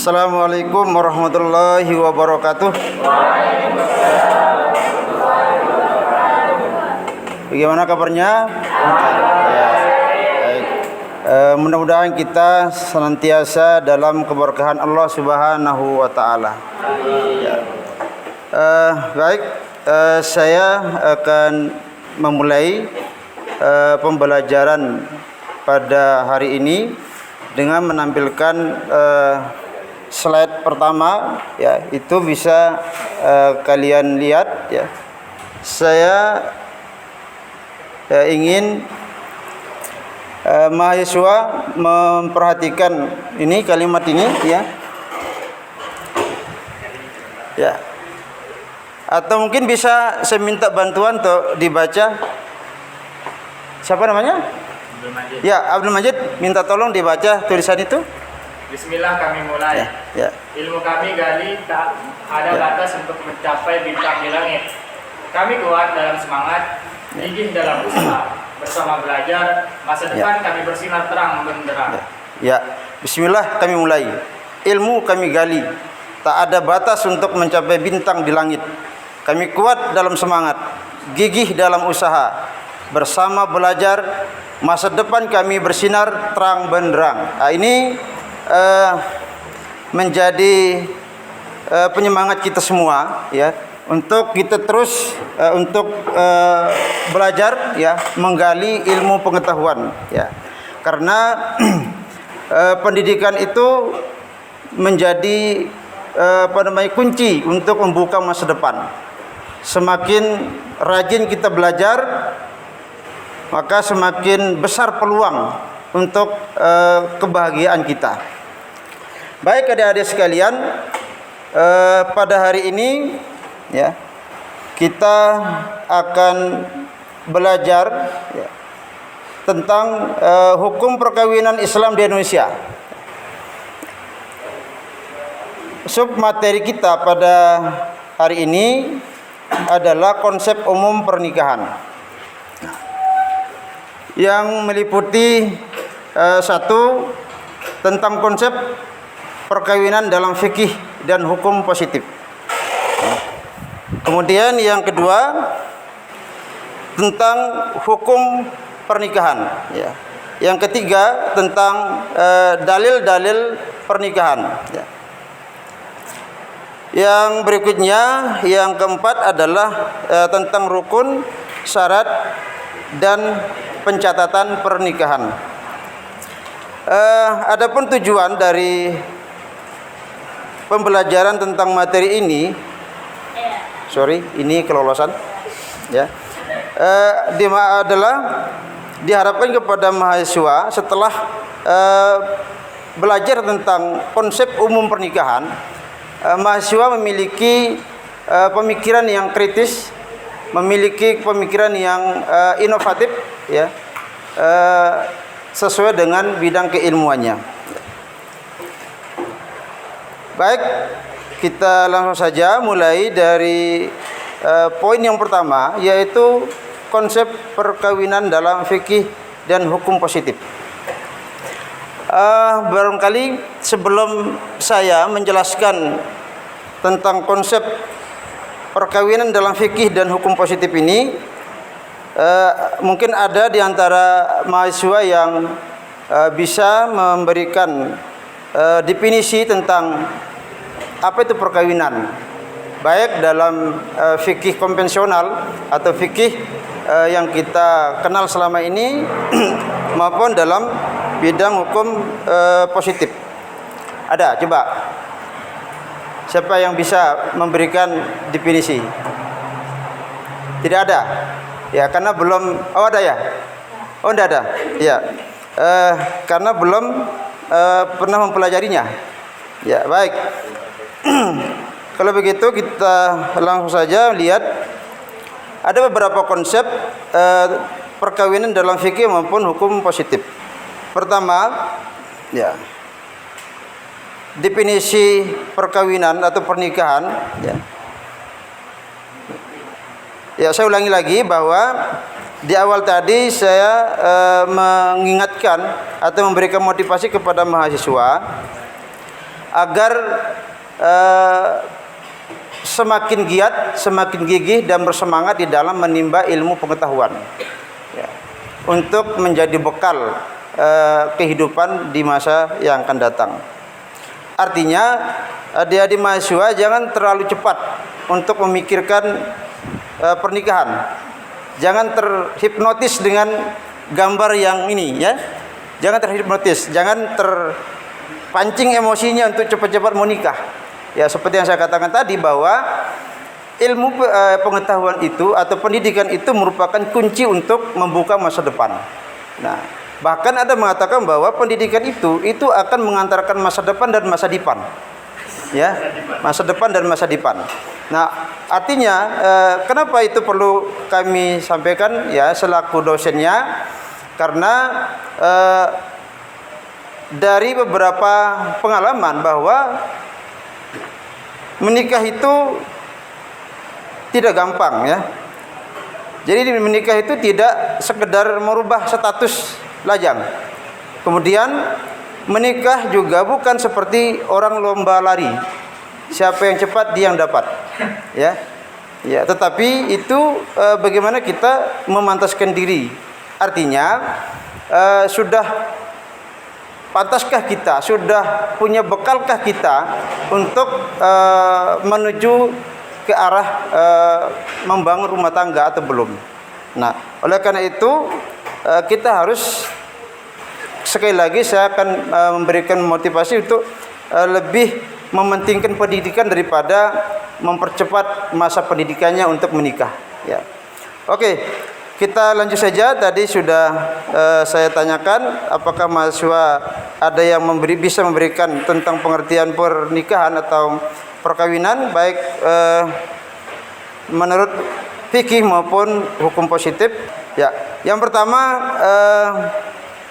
Assalamualaikum warahmatullahi wabarakatuh. Bagaimana kabarnya? Ya, baik. Mudah-mudahan kita senantiasa dalam keberkahan Allah Subhanahu wa taala. Ya. Baik, saya akan memulai pembelajaran pada hari ini dengan menampilkan slide pertama, ya, itu bisa kalian lihat, ya. Saya ingin mahasiswa memperhatikan ini, kalimat ini, ya. Ya. Atau mungkin bisa saya minta bantuan untuk dibaca. Siapa namanya? Abdul Majid. Ya, Abdul Majid, minta tolong dibaca tulisan itu. Bismillah, kami mulai. Ya. Ilmu kami gali tak ada batas untuk mencapai bintang di langit. Kami kuat dalam semangat, gigih dalam usaha. Bersama belajar, masa depan kami bersinar terang benderang. Ya. Bismillah, kami mulai. Ilmu kami gali, tak ada batas untuk mencapai bintang di langit. Kami kuat dalam semangat, gigih dalam usaha. Bersama belajar, masa depan kami bersinar terang benderang. Nah, ini menjadi penyemangat kita semua, ya, untuk kita terus untuk belajar, ya, menggali ilmu pengetahuan, ya, karena pendidikan itu menjadi kunci untuk membuka masa depan. Semakin rajin kita belajar, maka semakin besar peluang untuk kebahagiaan kita. Baik adik-adik sekalian, pada hari ini, ya, kita akan belajar, ya, tentang hukum perkawinan Islam di Indonesia. Submateri kita pada hari ini adalah konsep umum pernikahan, yang meliputi satu, tentang konsep perkawinan dalam fikih dan hukum positif. Kemudian yang kedua, tentang hukum pernikahan, ya. Yang ketiga, tentang dalil-dalil pernikahan, ya. Yang berikutnya, yang keempat adalah tentang rukun, syarat, dan pencatatan pernikahan. Adapun tujuan dari pembelajaran tentang materi ini, ini kelolosan, ya, adalah diharapkan kepada mahasiswa setelah belajar tentang konsep umum pernikahan, mahasiswa memiliki pemikiran yang kritis, memiliki pemikiran yang inovatif, ya, sesuai dengan bidang keilmuannya. Baik, kita langsung saja mulai dari poin yang pertama, yaitu konsep perkawinan dalam fikih dan hukum positif. Barangkali sebelum saya menjelaskan tentang konsep perkawinan dalam fikih dan hukum positif ini, mungkin ada di antara mahasiswa yang bisa memberikan definisi tentang apa itu perkawinan, baik dalam fikih konvensional atau fikih yang kita kenal selama ini maupun dalam bidang hukum positif. Ada? Coba. Siapa yang bisa memberikan definisi? Tidak ada? Ya, karena belum. Oh, ada ya? Oh, tidak ada. Ya, karena belum pernah mempelajarinya. Ya, baik. Kalau begitu kita langsung saja lihat. Ada beberapa konsep perkawinan dalam fikih maupun hukum positif. Pertama, ya, definisi perkawinan atau pernikahan, ya. Ya, saya ulangi lagi bahwa di awal tadi saya mengingatkan atau memberikan motivasi kepada mahasiswa agar semakin giat, semakin gigih dan bersemangat di dalam menimba ilmu pengetahuan, ya, untuk menjadi bekal kehidupan di masa yang akan datang. Artinya adik-adik mahasiswa jangan terlalu cepat untuk memikirkan pernikahan. Jangan terhipnotis dengan gambar yang ini, ya. Jangan terhipnotis, jangan terpancing emosinya untuk cepat-cepat mau nikah. Ya, seperti yang saya katakan tadi bahwa ilmu pengetahuan itu atau pendidikan itu merupakan kunci untuk membuka masa depan. Nah, bahkan ada mengatakan bahwa pendidikan itu akan mengantarkan masa depan dan masa depan. Ya, masa depan dan masa depan. Nah, artinya kenapa itu perlu kami sampaikan, ya, selaku dosennya, karena dari beberapa pengalaman bahwa menikah itu tidak gampang, ya. Jadi menikah itu tidak sekedar merubah status lajang. Kemudian menikah juga bukan seperti orang lomba lari. Siapa yang cepat dia yang dapat. Ya. Ya, tetapi itu bagaimana kita memantaskan diri. Artinya sudah pantaskah kita, sudah punya bekalkah kita untuk menuju ke arah membangun rumah tangga atau belum. Nah, oleh karena itu kita harus, sekali lagi saya akan memberikan motivasi untuk lebih mementingkan pendidikan daripada mempercepat masa pendidikannya untuk menikah, ya. Oke, kita lanjut saja. Tadi sudah saya tanyakan apakah mahasiswa ada yang bisa memberikan tentang pengertian pernikahan atau perkawinan, baik menurut fikih maupun hukum positif. Ya, yang pertama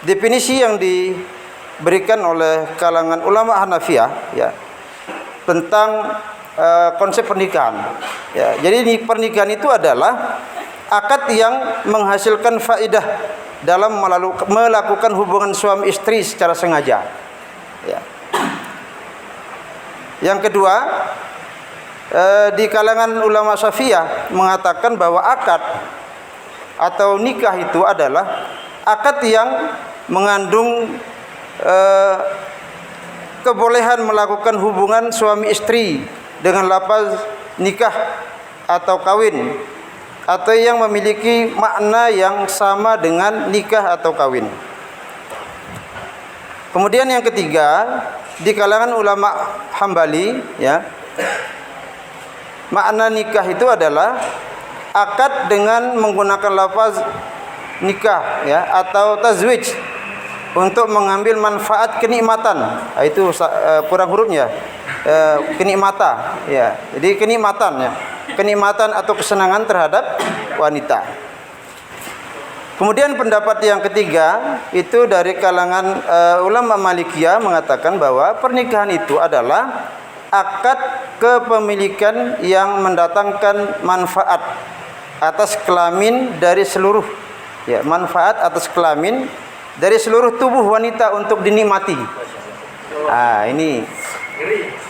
definisi yang diberikan oleh kalangan ulama Hanafiyah, ya, tentang konsep pernikahan. Ya, jadi pernikahan itu adalah akad yang menghasilkan faedah dalam melakukan hubungan suami istri secara sengaja. Ya. Yang kedua, di kalangan ulama Syafi'iyah mengatakan bahwa akad atau nikah itu adalah akad yang mengandung kebolehan melakukan hubungan suami istri dengan lafaz nikah atau kawin, atau yang memiliki makna yang sama dengan nikah atau kawin. Kemudian yang ketiga, di kalangan ulama Hambali, ya, makna nikah itu adalah akad dengan menggunakan lafaz nikah, ya, atau tazwij untuk mengambil manfaat kenikmatan. Itu kurang hurufnya, kenikmatan, ya. Jadi kenikmatan, ya, kenikmatan atau kesenangan terhadap wanita. Kemudian pendapat yang ketiga itu dari kalangan ulama Malikiyah mengatakan bahwa pernikahan itu adalah akad kepemilikan yang mendatangkan manfaat atas kelamin dari seluruh, ya, manfaat atas kelamin dari seluruh tubuh wanita untuk dinikmati. Ini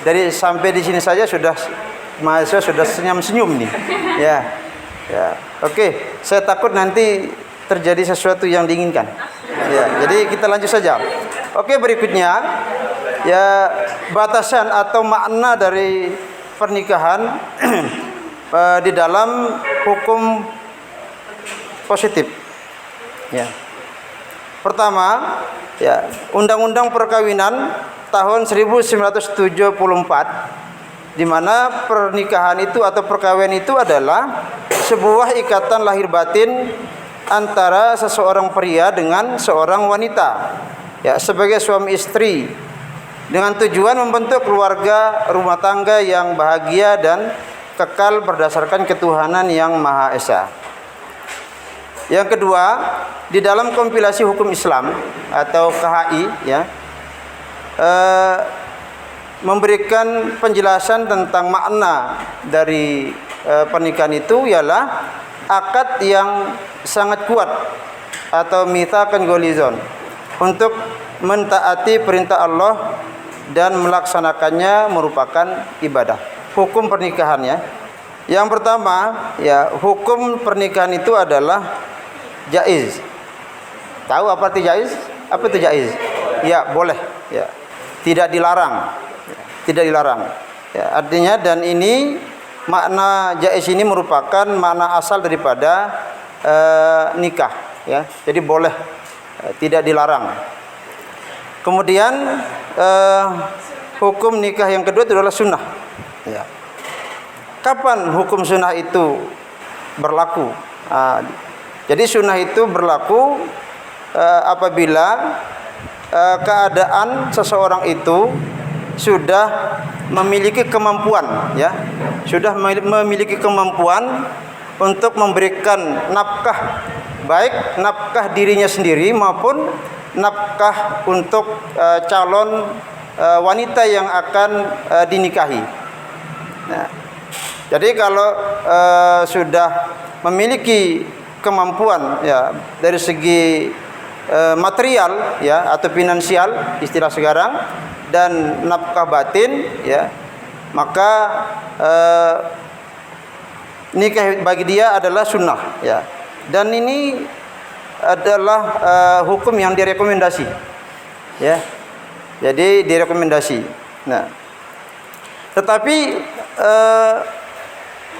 dari sampai di sini saja sudah mahasiswa sudah senyum-senyum nih. Ya. Ya. Oke, saya takut nanti terjadi sesuatu yang diinginkan. Ya, jadi kita lanjut saja. Oke, berikutnya, ya, batasan atau makna dari pernikahan di dalam hukum positif. Ya. Pertama, ya, Undang-Undang Perkawinan tahun 1974, di mana pernikahan itu atau perkawinan itu adalah sebuah ikatan lahir batin antara seseorang pria dengan seorang wanita, ya, sebagai suami istri, dengan tujuan membentuk keluarga rumah tangga yang bahagia dan kekal berdasarkan ketuhanan yang Maha Esa. Yang kedua, di dalam kompilasi hukum Islam atau KHI, ya, memberikan penjelasan tentang makna dari pernikahan itu ialah akad yang sangat kuat atau mitsaqan gholizon untuk mentaati perintah Allah dan melaksanakannya merupakan ibadah. Hukum pernikahannya. Yang pertama, ya, hukum pernikahan itu adalah jaiz. Tahu apa arti jaiz? Apa itu jaiz? Ya, boleh, ya. Tidak dilarang. Tidak dilarang. Ya, artinya dan ini makna jaiz ini merupakan makna asal daripada nikah, ya. Jadi boleh, tidak dilarang. Kemudian hukum nikah yang kedua itu adalah sunnah. Ya. Kapan hukum sunnah itu berlaku? Jadi sunnah itu berlaku apabila keadaan seseorang itu sudah memiliki kemampuan, ya, sudah memiliki kemampuan untuk memberikan nafkah, baik nafkah dirinya sendiri maupun nafkah untuk calon wanita yang akan dinikahi. Nah, jadi kalau sudah memiliki kemampuan, ya, dari segi material, ya, atau finansial istilah sekarang, dan nafkah batin, ya, maka nikah bagi dia adalah sunnah, ya. Dan ini adalah hukum yang direkomendasi, ya. Jadi direkomendasi. Nah, tetapi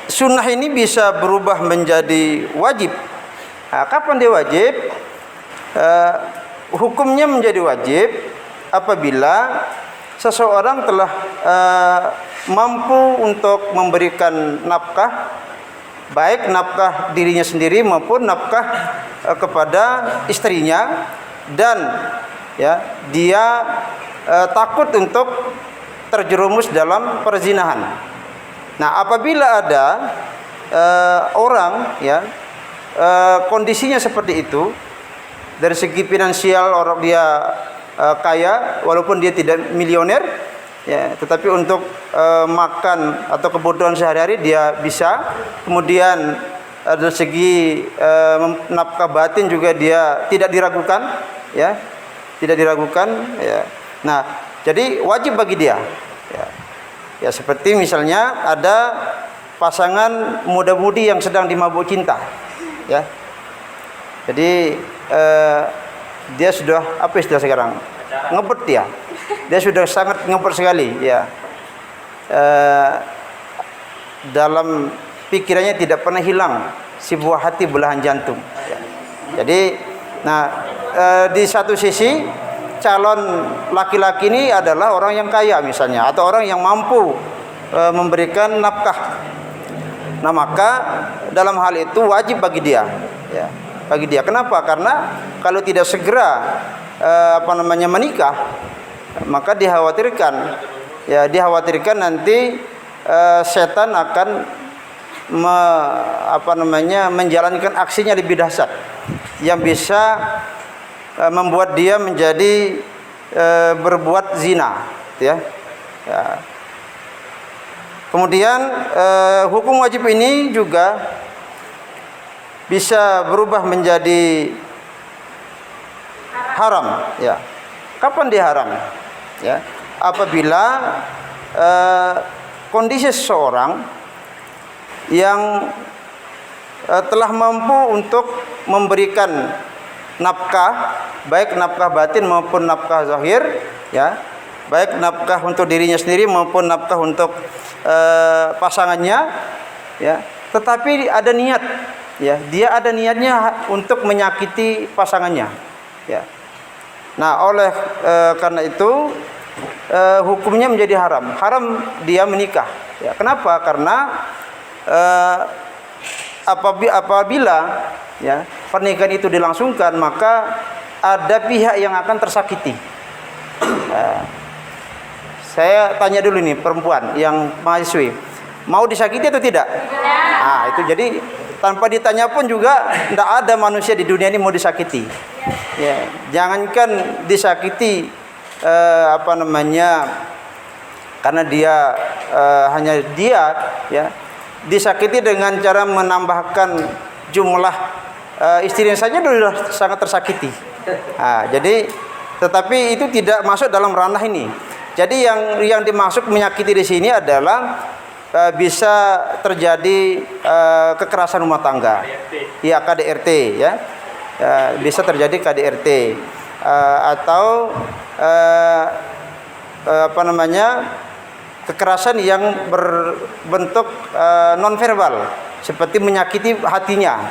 sunnah ini bisa berubah menjadi wajib. Nah, kapan dia wajib? Hukumnya menjadi wajib apabila seseorang telah mampu untuk memberikan nafkah, baik nafkah dirinya sendiri maupun nafkah kepada istrinya, dan, ya, dia takut untuk terjerumus dalam perzinahan. Nah, apabila ada orang, ya, kondisinya seperti itu, dari segi finansial orang dia kaya walaupun dia tidak milioner, ya, tetapi untuk makan atau kebutuhan sehari-hari dia bisa. Kemudian dari segi nafkah batin juga dia tidak diragukan, ya, tidak diragukan, ya. Nah, jadi wajib bagi dia, ya. Ya, seperti misalnya ada pasangan muda-mudi yang sedang dimabuk cinta, ya. Jadi dia sudah, apa istilah sekarang, ngebet dia. Dia sudah sangat ngebet sekali, ya. Dalam pikirannya tidak pernah hilang si buah hati belahan jantung, ya. Jadi, nah, di satu sisi calon laki-laki ini adalah orang yang kaya misalnya, atau orang yang mampu memberikan nafkah. Nah, maka dalam hal itu wajib bagi dia, ya, bagi dia. Kenapa? Karena kalau tidak segera menikah, maka dikhawatirkan nanti setan akan menjalankan aksinya lebih dahsyat yang bisa membuat dia menjadi berbuat zina, ya. Ya. Kemudian hukum wajib ini juga bisa berubah menjadi haram, ya. Kapan dia haram? Ya, apabila kondisi seseorang yang telah mampu untuk memberikan nafkah, baik nafkah batin maupun nafkah zahir, ya, baik nafkah untuk dirinya sendiri maupun nafkah untuk pasangannya, ya, tetapi ada niat, ya, dia ada niatnya untuk menyakiti pasangannya, ya. Nah, oleh karena itu hukumnya menjadi haram dia menikah, ya. Kenapa? Karena apabila, ya, pernikahan itu dilangsungkan, maka ada pihak yang akan tersakiti. Saya tanya dulu nih, perempuan yang mahasiswi, mau disakiti atau tidak? Nah, itu jadi tanpa ditanya pun juga tidak ada manusia di dunia ini mau disakiti. Ya, jangankan disakiti karena dia hanya dia, ya, disakiti dengan cara menambahkan jumlah istrinya saja sudah sangat tersakiti. Nah, jadi tetapi itu tidak masuk dalam ranah ini. Jadi yang dimaksud menyakiti di sini adalah bisa terjadi kekerasan rumah tangga. Ya, KDRT ya. Bisa terjadi KDRT atau apa namanya? Kekerasan yang berbentuk nonverbal seperti menyakiti hatinya.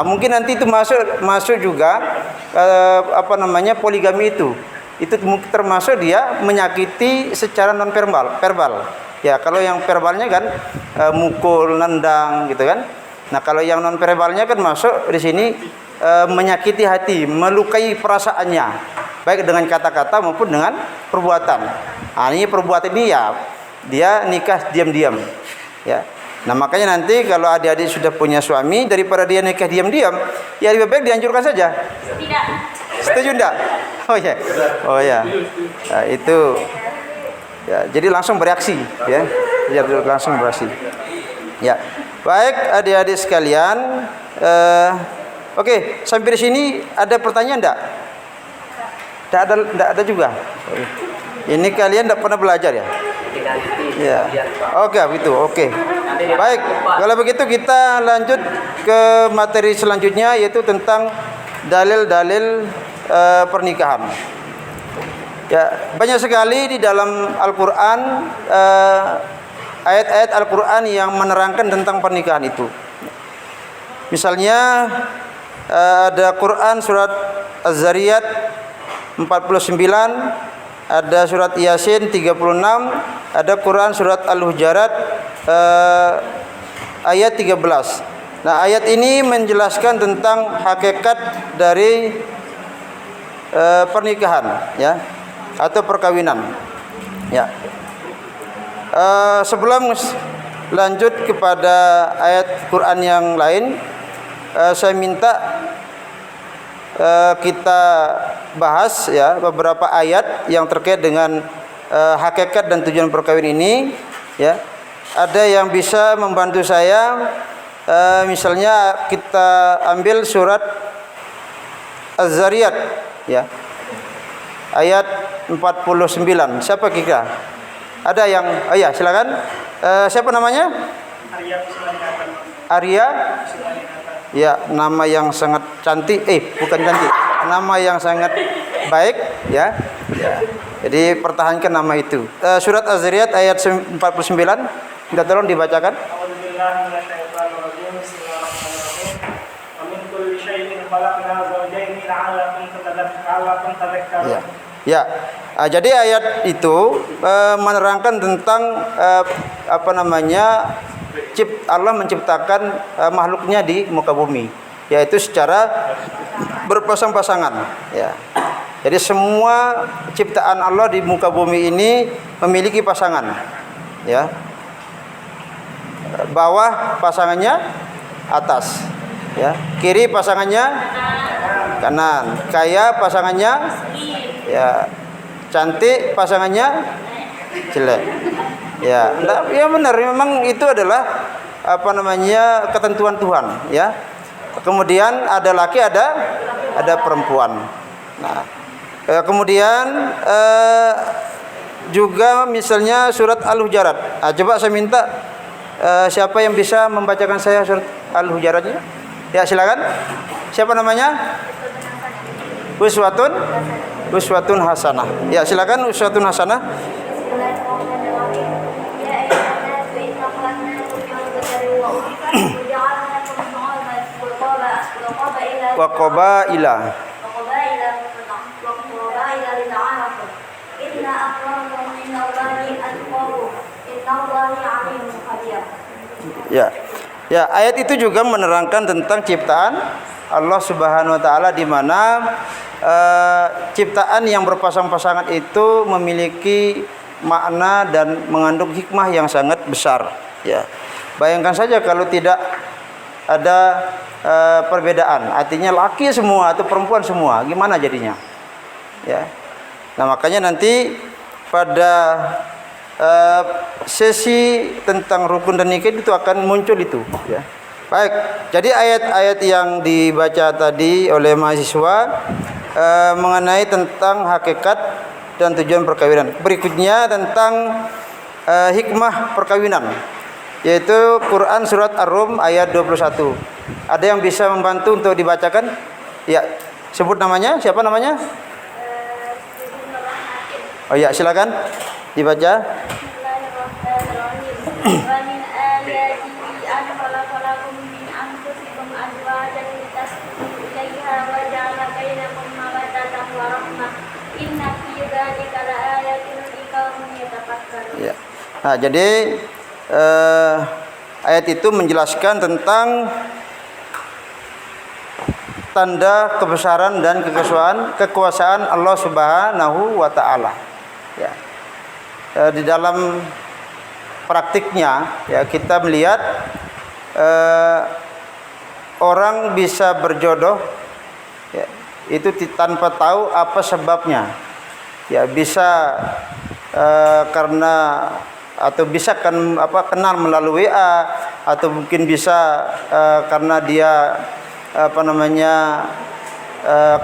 Mungkin nanti itu masuk juga apa namanya poligami itu termasuk dia menyakiti secara nonverbal verbal. Ya, kalau yang verbalnya kan mukul, nendang gitu kan. Nah, kalau yang nonverbalnya kan masuk di sini menyakiti hati, melukai perasaannya baik dengan kata-kata maupun dengan perbuatan. Ini perbuatan ini ya dia nikah diam-diam ya. Nah, makanya nanti kalau adik-adik sudah punya suami, daripada dia nikah diam-diam, ya lebih baik dianjurkan saja. Tidak. Setuju enggak? Oh ya. Oh ya. Nah, itu ya, jadi langsung bereaksi ya. Biar langsung bereaksi. Ya. Baik adik-adik sekalian, oke, sampai di sini ada pertanyaan enggak? Enggak ada juga. Ini kalian enggak pernah belajar ya? Ya. Oke, begitu. Oke. Baik, kalau begitu kita lanjut ke materi selanjutnya, yaitu tentang dalil-dalil pernikahan. Ya, banyak sekali di dalam Al-Qur'an ayat-ayat Al-Qur'an yang menerangkan tentang pernikahan itu. Misalnya ada Quran surat Az-Zariyat 49, ada surat Yasin 36, ada Quran surat Al-Hujarat ayat 13. Nah, ayat ini menjelaskan tentang hakikat dari pernikahan ya, atau perkawinan. Ya. Sebelum lanjut kepada ayat Quran yang lain, saya minta kita bahas ya beberapa ayat yang terkait dengan hakikat dan tujuan perkawinan ini ya. Ada yang bisa membantu saya, misalnya kita ambil surat Az-Zariyat ya. Ayat 49. Siapa kira? Ada yang ya, silakan. Siapa namanya? Arya. Ya, nama yang sangat cantik. Bukan cantik. Nama yang sangat baik ya. Ya. Jadi pertahankan nama itu. Surat Az-Zariyat ayat 49. Minta tolong dibacakan. Ya. Ya. Jadi ayat itu menerangkan tentang apa namanya Allah menciptakan makhluknya di muka bumi, yaitu secara berpasang-pasangan ya. Jadi semua ciptaan Allah di muka bumi ini memiliki pasangan ya. Bawah pasangannya atas ya, kiri pasangannya kanan, kaya pasangannya ya, cantik pasangannya jelek ya. Ya benar, memang itu adalah apa namanya ketentuan Tuhan ya. Kemudian ada laki, ada perempuan. Nah, kemudian juga misalnya surat Al-Hujarat. Coba saya minta siapa yang bisa membacakan saya surat Al-Hujaratnya? Ya, silakan. Siapa namanya? Uswatun Hasanah. Ya, silakan Uswatun Hasanah. Wa qabaila. Ya. Ya, ayat itu juga menerangkan tentang ciptaan Allah Subhanahu wa taala, di mana ciptaan yang berpasang-pasangan itu memiliki makna dan mengandung hikmah yang sangat besar ya. Bayangkan saja kalau tidak ada perbedaan, artinya laki semua atau perempuan semua, gimana jadinya? Ya. Nah, makanya nanti pada sesi tentang rukun dan nikah itu akan muncul itu ya. Baik, jadi ayat-ayat yang dibaca tadi oleh mahasiswa mengenai tentang hakikat dan tujuan perkawinan. Berikutnya tentang hikmah perkawinan, yaitu Quran surat Ar-Rum ayat 21. Ada yang bisa membantu untuk dibacakan? Ya, sebut namanya. Siapa namanya? Oh ya, silakan dibaca. Ya. Nah, jadi ayat itu menjelaskan tentang tanda kebesaran dan kekuasaan Allah Subhanahu wa taala. Ya. Di dalam praktiknya ya kita melihat orang bisa berjodoh ya, itu tanpa tahu apa sebabnya. Ya, bisa karena atau bisa kenal melalui WA, atau mungkin bisa karena dia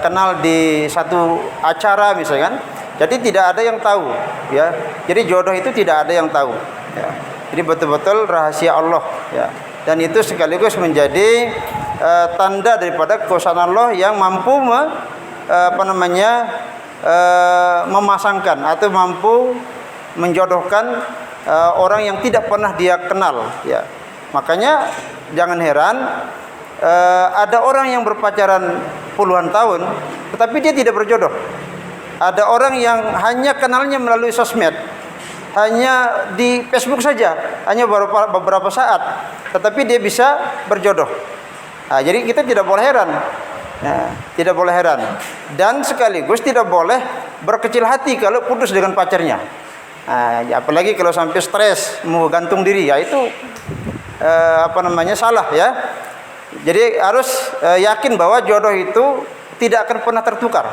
kenal di satu acara misalkan. Jadi tidak ada yang tahu ya. Jadi jodoh itu tidak ada yang tahu ya. Jadi betul-betul rahasia Allah ya. Dan itu sekaligus menjadi tanda daripada kekuasaan Allah yang mampu memasangkan atau mampu menjodohkan orang yang tidak pernah dia kenal ya. Makanya jangan heran ada orang yang berpacaran puluhan tahun tetapi dia tidak berjodoh. Ada orang yang hanya kenalnya melalui sosmed, hanya di Facebook saja, hanya beberapa saat, tetapi dia bisa berjodoh. Nah, jadi kita tidak boleh heran. Nah, tidak boleh heran. Dan sekaligus tidak boleh berkecil hati kalau putus dengan pacarnya. Nah, apalagi kalau sampai stres, mau gantung diri, ya itu salah ya. Jadi harus yakin bahwa jodoh itu tidak akan pernah tertukar.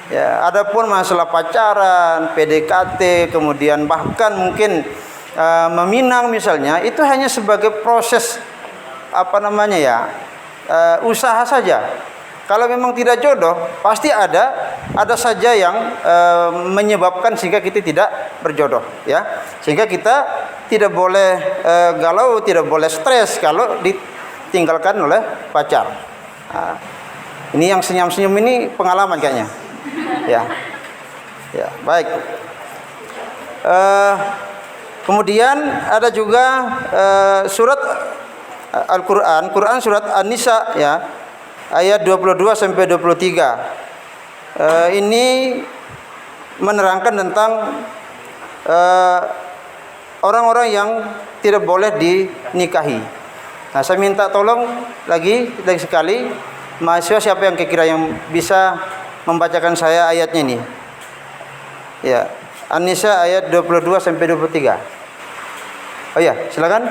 Ya, adapun masalah pacaran, PDKT, kemudian bahkan mungkin meminang misalnya, itu hanya sebagai proses usaha saja. Kalau memang tidak jodoh, pasti ada saja yang menyebabkan sehingga kita tidak berjodoh, ya. Sehingga kita tidak boleh galau, tidak boleh stres kalau ditinggalkan oleh pacar. Nah, ini yang senyum-senyum ini pengalaman kayaknya. Ya, baik. Kemudian ada juga surat Al-Quran, Quran surat An-Nisa ya, ayat 22 sampai 23. Ini menerangkan tentang orang-orang yang tidak boleh dinikahi. Nah, saya minta tolong lagi sekali mahasiswa siapa yang kira-kira yang bisa membacakan saya ayatnya ini. Ya, An-Nisa ayat 22 sampai 23. Oh ya, silakan.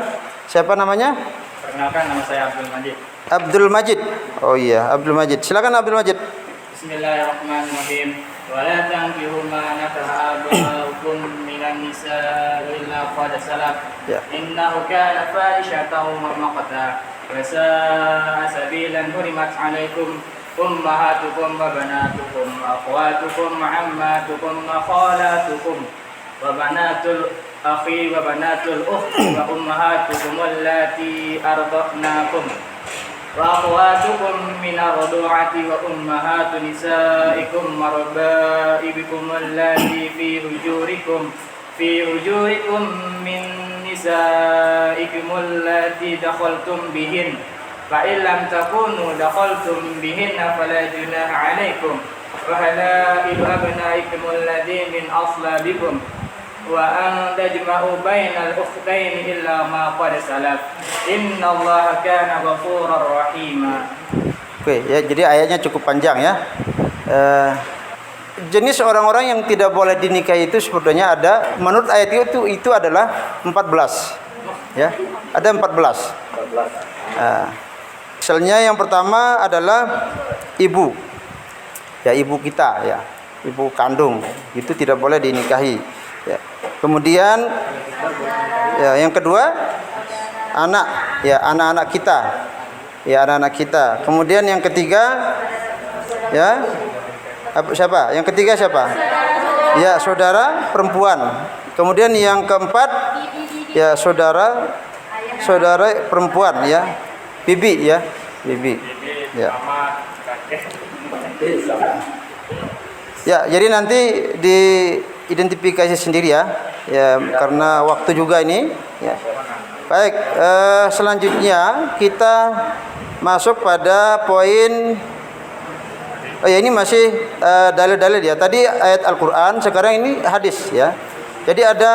Siapa namanya? Perkenalkan, nama saya Abdul Majid. Abdul Majid. Oh iya, Abdul Majid. Silakan Abdul Majid. Bismillahirrahmanirrahim. Wala tankihu ma nakaha aba'ukum minan nisa illa qad salaf. Innahu kana fahishatan wa maqta. Wa sa'a sabilan hurimat 'alaikum ummahatukum wa banatukum wa akhwatukum wa ammatukum wa khalatukum wa banatul akhi wa banatul ukhti wa ummahatukum allati arda'nakum wa akhwatukum min ar-radu'ati wa ummahatu nisaikum wa raba'ibikum allati fi hujurikum min nisaikum allati dakhaltum bihin fa illam takunu dakhaltum bihinna fala junaha 'alaikum wa halailu abnaikum alladhi min aslabikum wa an tajma'u bainal ukhtaini illa ma qad salaf innallaha kana ghafurar rahima. Oke, ya, jadi ayatnya cukup panjang ya. Jenis orang-orang yang tidak boleh dinikahi itu sebetulnya ada, menurut ayat itu adalah 14. Ya, ada 14. Misalnya yang pertama adalah ibu. Ya, ibu kita ya, ibu kandung, itu tidak boleh dinikahi. Ya. Kemudian ya, yang kedua anak, ya anak-anak kita. Ya, anak-anak kita. Kemudian yang ketiga ya, siapa? Yang ketiga siapa? Ya, saudara perempuan. Kemudian yang keempat, ya saudara perempuan ya. Bibi ya, bibi. Ya. Mama, kakek. Ya, jadi nanti diidentifikasi sendiri ya. Ya, karena waktu juga ini ya. Baik, selanjutnya kita masuk pada poin. Oh ya, ini masih dalil-dalil ya. Tadi ayat Al-Qur'an, sekarang ini hadis ya. Jadi ada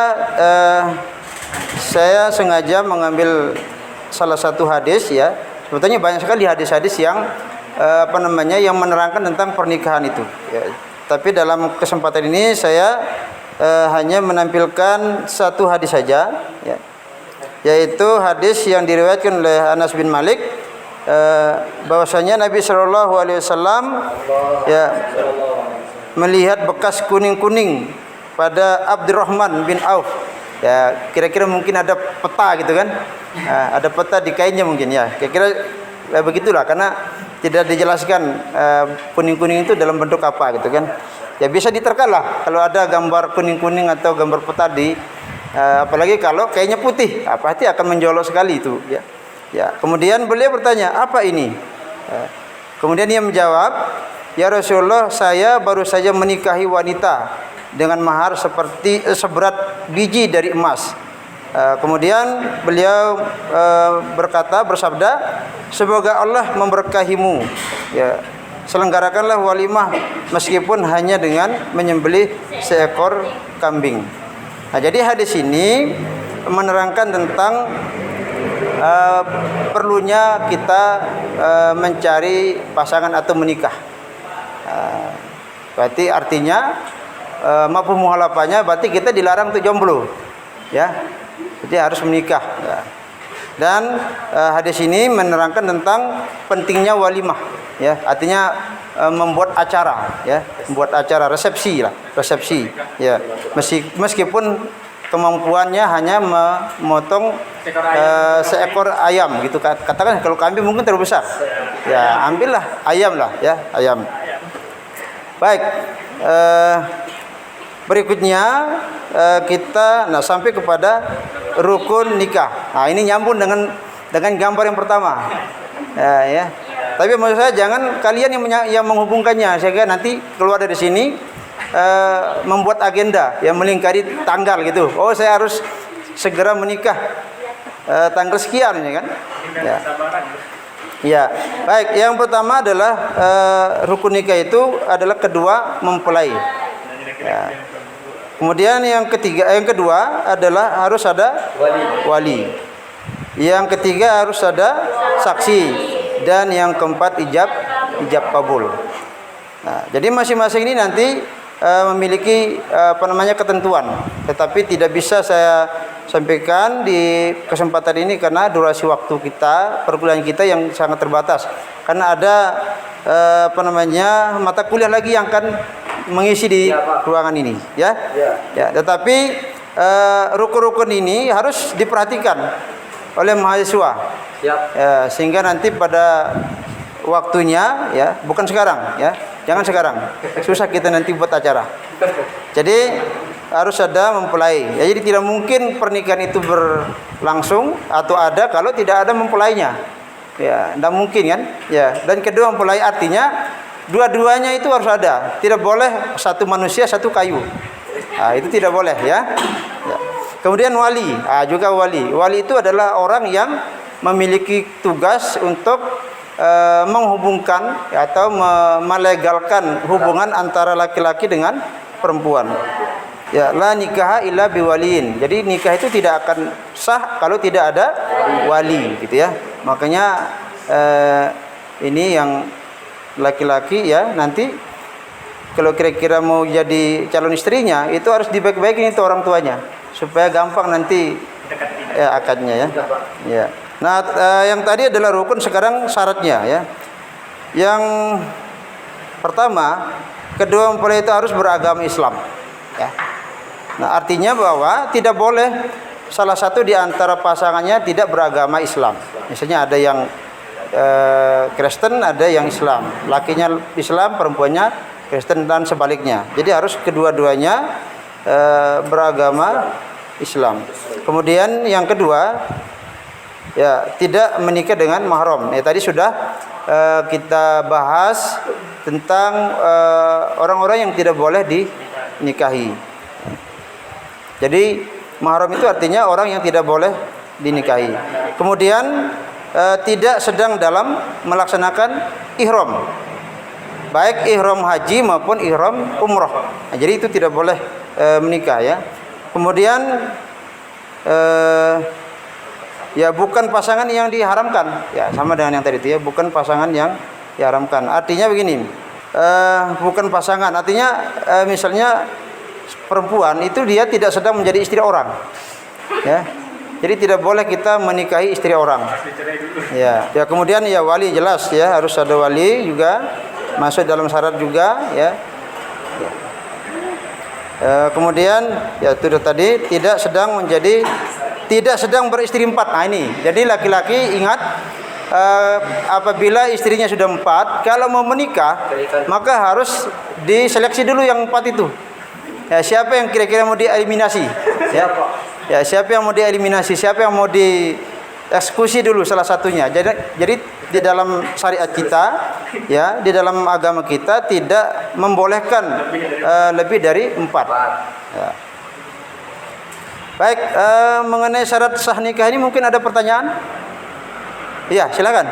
saya sengaja mengambil salah satu hadis ya. Sebetulnya banyak sekali hadis-hadis yang yang menerangkan tentang pernikahan itu ya. Tapi dalam kesempatan ini saya hanya menampilkan satu hadis saja ya. Yaitu hadis yang diriwayatkan oleh Anas bin Malik bahwasanya Nabi Shallallahu alaihi wasallam ya melihat bekas kuning-kuning pada Abdurrahman bin Auf. Ya, kira-kira mungkin ada peta gitu kan. Ada peta di kainnya mungkin ya. Kira-kira begitulah, karena tidak dijelaskan kuning-kuning itu dalam bentuk apa gitu kan. Ya bisa diterka lah kalau ada gambar kuning-kuning atau gambar peta di apalagi kalau kayaknya putih, pasti akan menjolok sekali itu ya. Ya, kemudian beliau bertanya, "Apa ini?" Kemudian dia menjawab, "Ya Rasulullah, saya baru saja menikahi wanita dengan mahar seperti seberat biji dari emas." Kemudian beliau bersabda, "Semoga Allah memberkahimu. Ya, selenggarakanlah walimah meskipun hanya dengan menyembelih seekor kambing." Nah, jadi hadis ini menerangkan tentang perlunya kita mencari pasangan atau menikah. Berarti artinya mafhum mukhalafatnya berarti kita dilarang untuk jomblo, ya. Jadi harus menikah. Ya. Dan hadis ini menerangkan tentang pentingnya walimah, ya. Artinya membuat acara, ya, membuat acara resepsi lah, resepsi, ya. Meskipun kemampuannya hanya memotong seekor ayam gitu. Katakan kalau kambing mungkin terlalu besar, ya ambillah ayam lah, ya, ayam. Baik, berikutnya kita sampai kepada rukun nikah. Nah, ini nyambung dengan gambar yang pertama, ya. Tapi maksud saya jangan kalian yang menghubungkannya, sehingga nanti keluar dari sini membuat agenda yang melingkari tanggal gitu. Oh, saya harus segera menikah tanggal sekian, ya kan? Ya. Ya, baik. Yang pertama adalah rukun nikah itu adalah kedua mempelai. Ya. Kemudian yang kedua adalah harus ada wali. Yang ketiga harus ada saksi, dan yang keempat ijab kabul. Nah, jadi masing-masing ini nanti memiliki ketentuan, tetapi tidak bisa saya sampaikan di kesempatan ini karena durasi waktu kita, perkuliahan kita yang sangat terbatas. Karena ada mata kuliah lagi yang akan mengisi di ruangan ini, ya. Ya, tetapi rukun-rukun ini harus diperhatikan oleh mahasiswa, ya, sehingga nanti pada waktunya, ya, bukan sekarang, ya, jangan sekarang, susah kita nanti buat acara. Jadi harus ada mempelai, ya, jadi tidak mungkin pernikahan itu berlangsung atau ada kalau tidak ada mempelainya, ya, tidak mungkin kan, ya. Dan kedua mempelai artinya dua-duanya itu harus ada, tidak boleh satu manusia satu kayu. Nah, itu tidak boleh, ya. Ya. Kemudian wali, juga wali itu adalah orang yang memiliki tugas untuk menghubungkan atau melegalkan hubungan antara laki-laki dengan perempuan. Ya, la nikaha illa biwaliin. Jadi nikah itu tidak akan sah kalau tidak ada wali, gitu ya. Makanya ini yang laki-laki, ya, nanti kalau kira-kira mau jadi calon istrinya itu harus dibaik-baikin itu orang tuanya supaya gampang nanti ya akadnya, ya. Ya. Nah, yang tadi adalah rukun, sekarang syaratnya, ya. Yang pertama, kedua mempelai itu harus beragama Islam, ya. Nah, artinya bahwa tidak boleh salah satu di antara pasangannya tidak beragama Islam. Misalnya ada yang Kristen, ada yang Islam, lakinya Islam, perempuannya Kristen dan sebaliknya. Jadi harus kedua-duanya beragama Islam. Kemudian yang kedua, ya tidak menikah dengan mahram. Tadi sudah kita bahas tentang orang-orang yang tidak boleh dinikahi. Jadi mahram itu artinya orang yang tidak boleh dinikahi. Kemudian tidak sedang dalam melaksanakan ihram, baik ihram haji maupun ihram umroh. Nah, jadi itu tidak boleh menikah ya. Kemudian ya bukan pasangan yang diharamkan, ya sama dengan yang tadi itu ya, bukan pasangan yang diharamkan. Artinya begini, bukan pasangan, artinya misalnya perempuan itu dia tidak sedang menjadi istri orang, ya. Jadi tidak boleh kita menikahi istri orang. Ya, ya kemudian ya wali jelas ya, harus ada wali juga, masuk dalam syarat juga ya. Kemudian ya itu tadi tidak sedang beristri 4. Nah ini, jadi laki-laki ingat apabila istrinya sudah 4, kalau mau menikah maka harus diseleksi dulu yang 4 itu. Ya, siapa yang kira-kira mau dieliminasi? Ya. Ya, siapa yang mau dieliminasi? Siapa yang mau dieksekusi dulu salah satunya? Jadi di dalam syariat kita, ya, di dalam agama kita tidak membolehkan lebih dari 4. Ya. Baik, mengenai syarat sah nikah ini mungkin ada pertanyaan? Iya, silakan.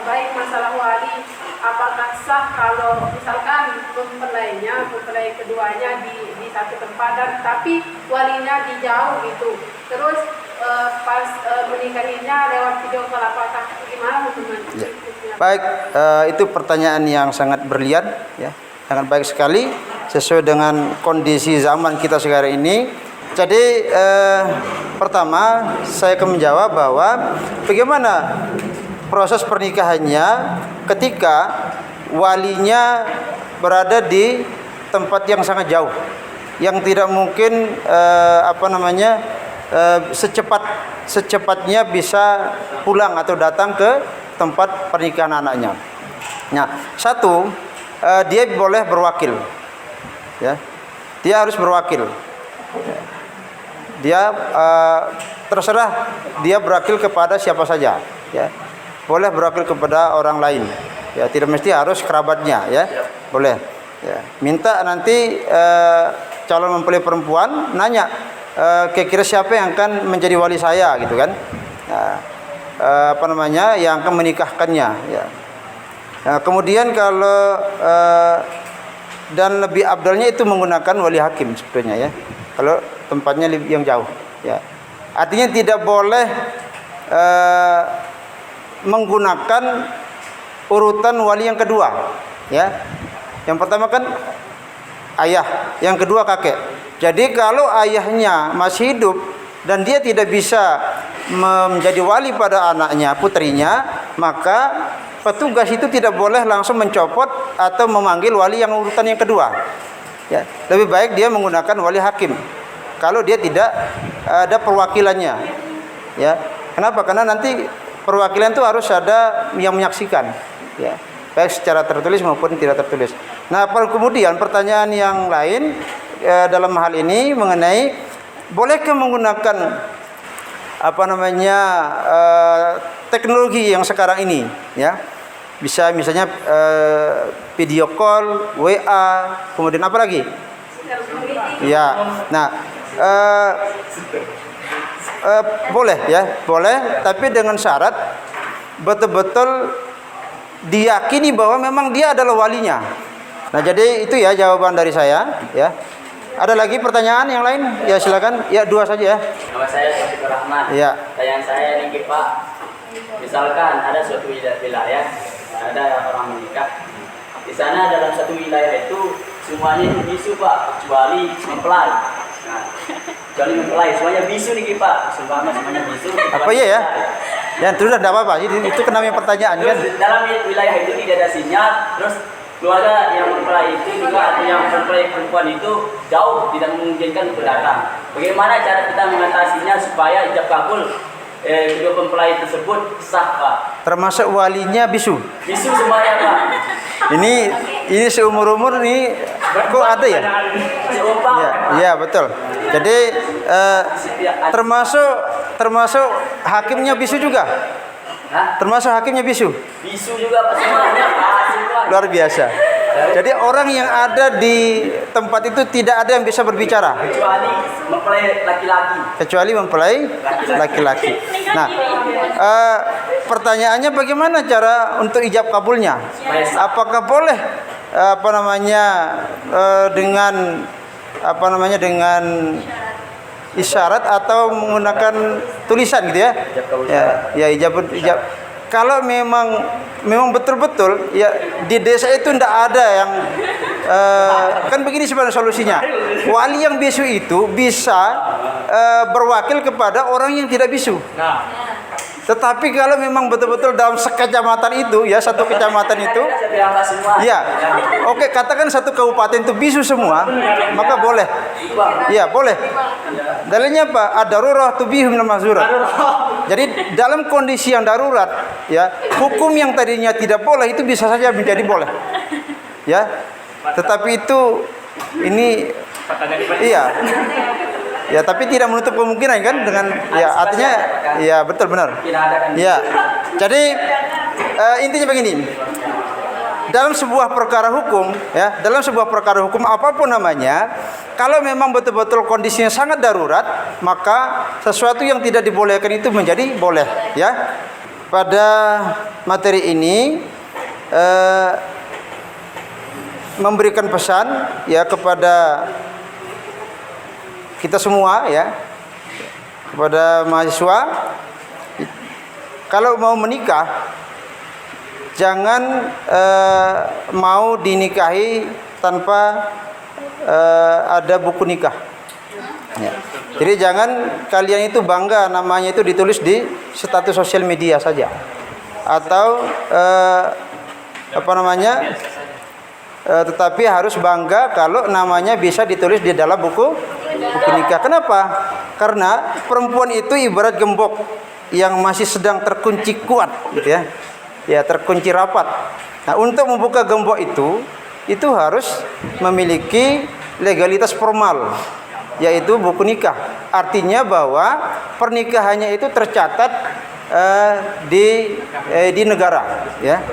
Baik, masalah wali, apakah sah kalau misalkan mempelai keduanya di satu tempat dan tapi walinya di jauh gitu, terus pas menikahinya lewat video call, apakah gimana hukuman? Ya. Baik, itu pertanyaan yang sangat berlian, ya, sangat baik sekali sesuai dengan kondisi zaman kita sekarang ini. Jadi pertama saya akan menjawab bahwa bagaimana proses pernikahannya ketika walinya berada di tempat yang sangat jauh, yang tidak mungkin secepatnya bisa pulang atau datang ke tempat pernikahan anaknya. Nah, satu, dia boleh berwakil, ya, dia harus berwakil. Dia terserah dia berwakil kepada siapa saja, ya, boleh berwakil kepada orang lain, ya, tidak mesti harus kerabatnya, ya, boleh, ya. Minta nanti calon mempelai perempuan nanya kira-kira siapa yang akan menjadi wali saya, gitu kan, yang akan menikahkannya, ya. Nah, kemudian kalau dan lebih abdalnya itu menggunakan wali hakim sebetulnya, ya, kalau tempatnya yang jauh, ya. Artinya tidak boleh menggunakan urutan wali yang kedua, ya. Yang pertama kan ayah, yang kedua kakek. Jadi kalau ayahnya masih hidup dan dia tidak bisa menjadi wali pada anaknya, putrinya, maka petugas itu tidak boleh langsung mencopot atau memanggil wali yang urutan yang kedua, ya. Lebih baik dia menggunakan wali hakim kalau dia tidak ada perwakilannya, ya. Kenapa? Karena nanti perwakilan itu harus ada yang menyaksikan, ya, baik secara tertulis maupun tidak tertulis. Nah, kemudian pertanyaan yang lain dalam hal ini mengenai bolehkah menggunakan teknologi yang sekarang ini, ya, bisa misalnya video call, WA, kemudian apa lagi? Ya, nah boleh, ya, boleh, tapi dengan syarat betul-betul diyakini bahwa memang dia adalah walinya. Nah, jadi itu ya jawaban dari saya, ya. Ada lagi pertanyaan yang lain? Ya silakan. Ya, 2 saja, ya. Nama saya Syafiqur Rahman. Ya. Pertanyaan saya ini, Pak. Misalkan ada suatu wilayah, ada orang menikah. Di sana dalam satu wilayah itu semuanya bisu, Pak, kecuali mempelai. Nah, kecuali mempelai, semuanya bisu nih, Pak. Semuanya bisu. Apa ya? Ya, itu sudah tidak apa-apa. Itu namanya pertanyaan, kan? Dalam wilayah itu tidak ada sinyal, terus keluarga yang mempelai itu juga atau yang mempelai perempuan itu jauh, tidak memungkinkan untuk datang. Bagaimana cara kita mengatasinya supaya ijab kabul kedua mempelai tersebut sah Pak. Termasuk walinya bisu. Bisu semuanya Pak. Ini seumur-umur nih kok ada ya? Seumpama Ya, Pak. ya betul. Jadi termasuk hakimnya bisu juga. Hah? Termasuk hakimnya bisu. Bisu juga Pak semuanya Pak. Semua. Luar biasa. Jadi orang yang ada di tempat itu tidak ada yang bisa berbicara Kecuali mempelai laki-laki. kecuali mempelai laki-laki. Nah, pertanyaannya bagaimana cara untuk ijab kabulnya? Apakah boleh dengan isyarat atau menggunakan tulisan gitu ya? Ya ijab. Kalau memang betul-betul ya di desa itu tidak ada yang kan begini sebenarnya solusinya. Wali yang bisu itu bisa berwakil kepada orang yang tidak bisu. Nah, Tetapi kalau memang betul-betul dalam sekecamatan itu ya, satu kecamatan itu ya, oke, katakan satu kabupaten itu bisu semua, maka boleh. Ya, boleh. Dalilnya apa? Ad-darurah tubihu minal mahzurat. Jadi dalam kondisi yang darurat, ya, hukum yang tadinya tidak boleh itu bisa saja menjadi boleh. Ya. Tetapi itu iya. Ya, tapi tidak menutup kemungkinan kan dengan ya artinya ya betul benar. Ya. Jadi intinya begini. Dalam sebuah perkara hukum, ya, dalam sebuah perkara hukum apapun namanya, kalau memang betul-betul kondisinya sangat darurat, maka sesuatu yang tidak dibolehkan itu menjadi boleh, ya. Pada materi ini memberikan pesan ya kepada kita semua, ya, kepada mahasiswa, kalau mau menikah jangan mau dinikahi tanpa ada buku nikah. Ya. Jadi jangan kalian itu bangga namanya itu ditulis di status sosial media saja, atau tetapi harus bangga kalau namanya bisa ditulis di dalam buku nikah. Kenapa? Karena perempuan itu ibarat gembok yang masih sedang terkunci kuat, gitu ya. Ya, terkunci rapat. Nah, untuk membuka gembok itu harus memiliki legalitas formal, yaitu buku nikah. Artinya bahwa pernikahannya itu tercatat di negara, ya.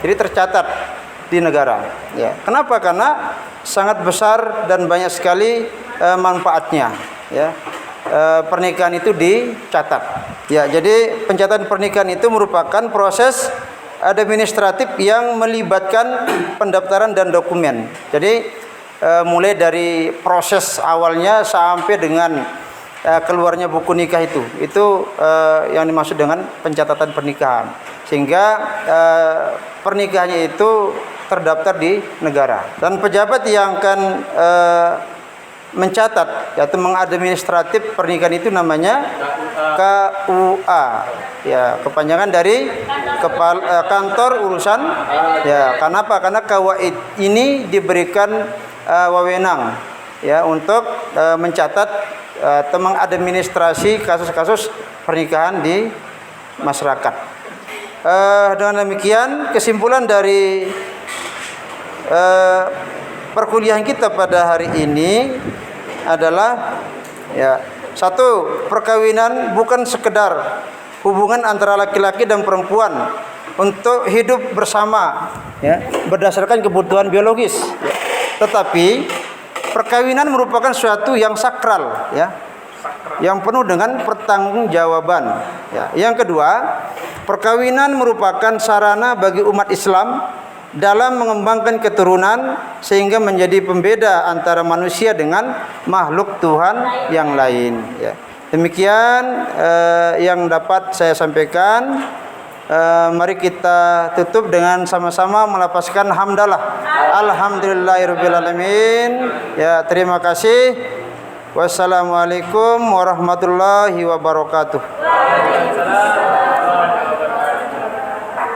Jadi tercatat di negara, ya. Kenapa? Karena sangat besar dan banyak sekali manfaatnya, ya. Pernikahan itu dicatat, ya. Jadi pencatatan pernikahan itu merupakan proses administratif yang melibatkan pendaftaran dan dokumen. Jadi mulai dari proses awalnya sampai dengan keluarnya buku nikah itu yang dimaksud dengan pencatatan pernikahan, sehingga pernikahannya itu terdaftar di negara. Dan pejabat yang akan mencatat yaitu mengadministratif pernikahan itu namanya KUA, ya, kepanjangan dari kantor urusan, ya. Kenapa? Karena KUA ini diberikan wewenang, ya, untuk mencatat atau mengadministrasi kasus-kasus pernikahan di masyarakat. Dengan demikian kesimpulan dari perkuliahan kita pada hari ini adalah, ya, satu, perkawinan bukan sekedar hubungan antara laki-laki dan perempuan untuk hidup bersama, ya, berdasarkan kebutuhan biologis, ya. Tetapi perkawinan merupakan suatu yang sakral, ya, yang penuh dengan pertanggungjawaban, ya. Yang kedua, perkawinan merupakan sarana bagi umat Islam dalam mengembangkan keturunan sehingga menjadi pembeda antara manusia dengan makhluk Tuhan yang lain, ya. Demikian yang dapat saya sampaikan. Mari kita tutup dengan sama-sama melafazkan hamdalah. Alhamdulillahirabbil alamin. Ya, terima kasih. Wassalamualaikum warahmatullahi wabarakatuh.